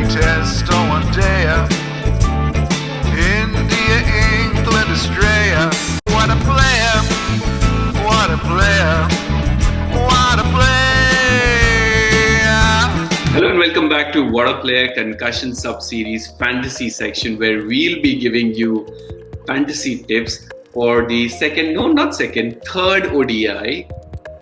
Test on one day. India, England, Australia. What a player! What a player! What a player! Hello and welcome back to What a Player Concussion Sub-Series Fantasy section, where we'll be giving you fantasy tips for the third ODI,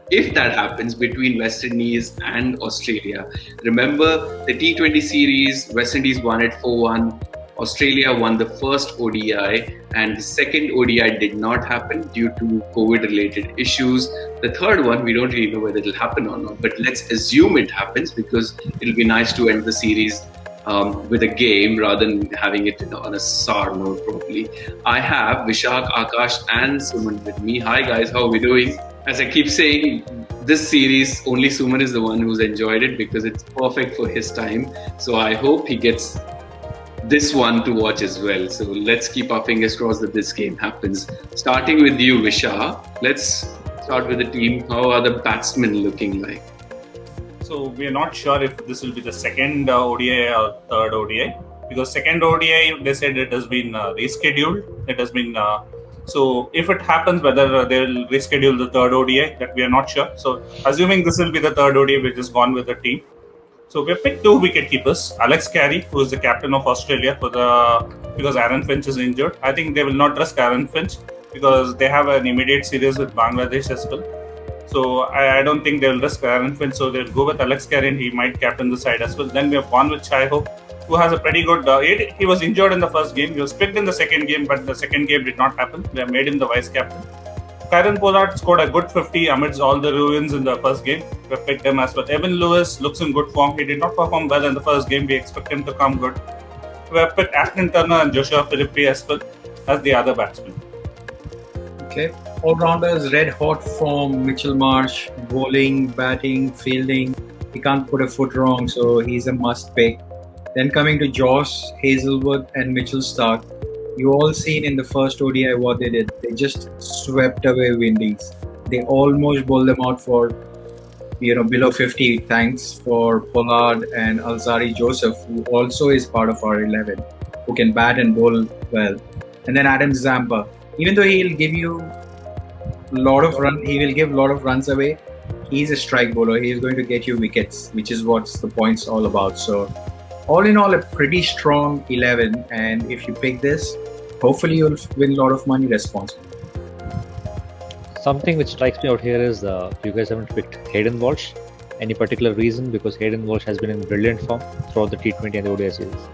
if that happens, between West Indies and Australia. Remember the T20 series, West Indies won it 4-1. Australia won the first ODI, and the second ODI did not happen due to COVID-related issues. The third one, we don't really know whether it'll happen or not, but let's assume it happens because it'll be nice to end the series with a game rather than having it on a sour note probably. I have Vishak, Akash and Suman with me. Hi guys, how are we doing? As I keep saying, this series, only Suman is the one who's enjoyed it because it's perfect for his time. So I hope he gets this one to watch as well. So let's keep our fingers crossed that this game happens. Starting with you, Vishak. Let's start with the team. How are the batsmen looking like? So we are not sure if this will be the second ODI or third ODI, because second ODI they said it has been rescheduled. It has been so if it happens, whether they will reschedule the third ODI, that we are not sure. So assuming this will be the third ODI, we just gone with the team. So we have picked two wicket keepers: Alex Carey, who is the captain of Australia, because Aaron Finch is injured. I think they will not risk Aaron Finch because they have an immediate series with Bangladesh as well. So I don't think they'll risk Aaron Finch. So they'll go with Alex Carey, and he might captain the side as well. Then we have gone with Shai Hope, who has a pretty good. He was injured in the first game. He was picked in the second game, but the second game did not happen. They have made him the vice captain. Kieron Pollard scored a good 50 amidst all the ruins in the first game. We picked him as well. Evan Lewis looks in good form. He did not perform well in the first game. We expect him to come good. We have picked Ashton Turner and Joshua Philippe as well as the other batsmen. Okay. All-rounders, red hot form. Mitchell Marsh, bowling, batting, fielding. He can't put a foot wrong, so he's a must pick. Then coming to Joss, Hazelwood and Mitchell Starc. You all seen in the first ODI what they did. They just swept away Windies. They almost bowled them out for, below 50. Thanks for Pollard and Alzarri Joseph, who also is part of our 11, who can bat and bowl well. And then Adam Zampa. Even though he'll give you he will give a lot of runs away. He's a strike bowler. He's going to get you wickets, which is what's the point's all about. So, all in all, a pretty strong 11. And if you pick this, hopefully you'll win a lot of money responsibly. Something which strikes me out here is you guys haven't picked Hayden Walsh. Any particular reason? Because Hayden Walsh has been in brilliant form throughout the T20 and the ODI series.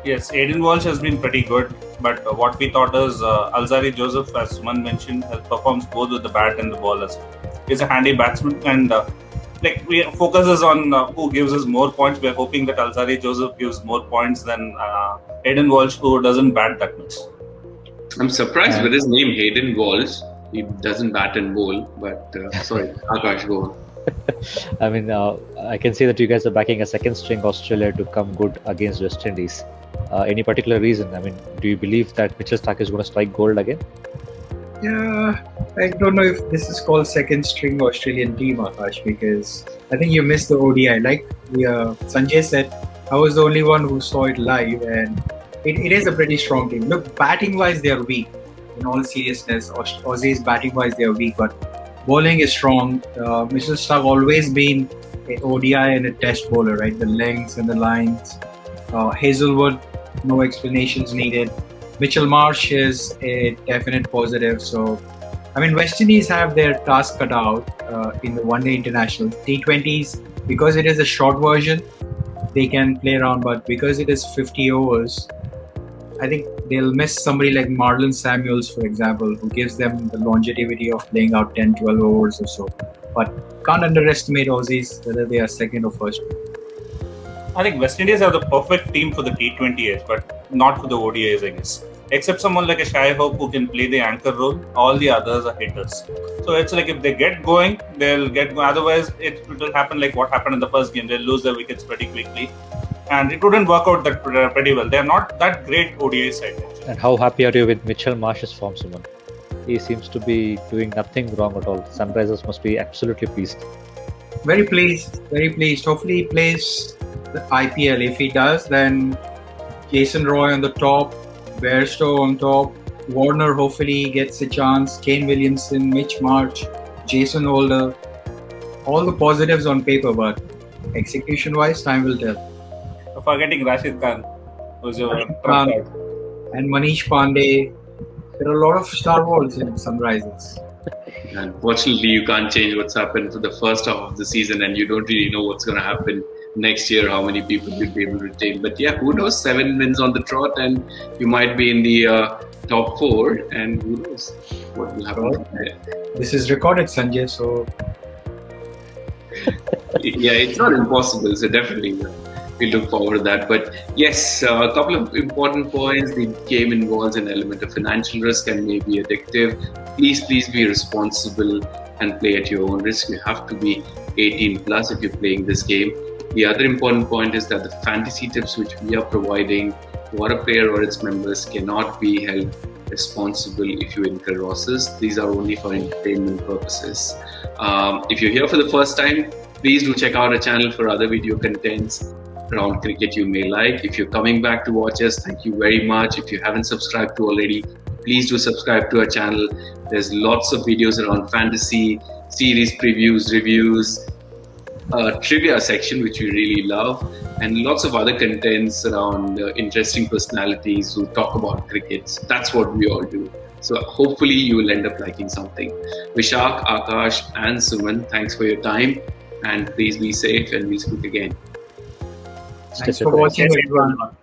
Yes, Hayden Walsh has been pretty good, but what we thought is Alzarri Joseph, as Suman mentioned, performs both with the bat and the ball as well. He's a handy batsman, and we focuses on who gives us more points. We're hoping that Alzarri Joseph gives more points than Hayden Walsh, who doesn't bat that much. I'm surprised with his name, Hayden Walsh. He doesn't bat and bowl, but sorry, Akash, go on. I mean, I can see that you guys are backing a second string Australia to come good against West Indies. Any particular reason? I mean, do you believe that Mitchell Starc is going to strike gold again? Yeah, I don't know if this is called second string Australian team, Akash, because I think you missed the ODI. Like Sanjay said, I was the only one who saw it live, and it is a pretty strong team. Look, batting-wise, they are weak. In all seriousness, Aussies batting-wise, they are weak, but bowling is strong. Mitchell Starc always been an ODI and a test bowler, right? The lengths and the lines. Hazelwood, no explanations needed. Mitchell Marsh is a definite positive. So, I mean, West Indies have their task cut out in the one-day international. T20s, because it is a short version, they can play around, but because it is 50 overs, I think they'll miss somebody like Marlon Samuels, for example, who gives them the longevity of playing out 10, 12 overs or so. But can't underestimate Aussies, whether they are second or first. I think West Indies have the perfect team for the T20s, but not for the ODIs, I guess. Except someone like a Shai Hope who can play the anchor role, all the others are hitters. So it's like if they get going, they'll get going. Otherwise, it will happen like what happened in the first game. They'll lose their wickets pretty quickly. And it wouldn't work out that pretty well. They're not that great ODI side. Actually. And how happy are you with Mitchell Marsh's form, Suman? He seems to be doing nothing wrong at all. Sunrisers must be absolutely pleased. Very pleased. Hopefully he plays the IPL. If he does, then Jason Roy on the top, Bairstow on top, Warner hopefully gets a chance, Kane Williamson, Mitch Marsh, Jason Holder. All the positives on paper, but execution-wise, time will tell. Forgetting Rashid Khan, who's your Rashid trump Khan. card. And Manish Pandey. There are a lot of star balls in Sunrisers. Unfortunately, you can't change what's happened for the first half of the season, and you don't really know what's going to happen next year, how many people you'll be able to retain. But yeah, who knows? 7 wins on the trot, and you might be in the top 4, and who knows what will happen from there. This is recorded, Sanjay, so Yeah, it's not impossible, so definitely we look forward to that. But yes, a couple of important points. The game involves an element of financial risk and may be addictive. Please be responsible and play at your own risk. You have to be 18 plus if you're playing this game. The other important point is that the fantasy tips which we are providing to a player or its members cannot be held responsible if you incur losses. These are only for entertainment purposes. If you're here for the first time, please do check out our channel for other video contents around cricket you may like. If you're coming back to watch us, thank you very much. If you haven't subscribed to already, please do subscribe to our channel. There's lots of videos around fantasy, series previews, reviews, trivia section, which we really love, and lots of other contents around interesting personalities who talk about cricket. That's what we all do. So hopefully you will end up liking something. Vishak, Akash and Suman, thanks for your time, and please be safe, and we'll speak again. thanks for watching, everyone.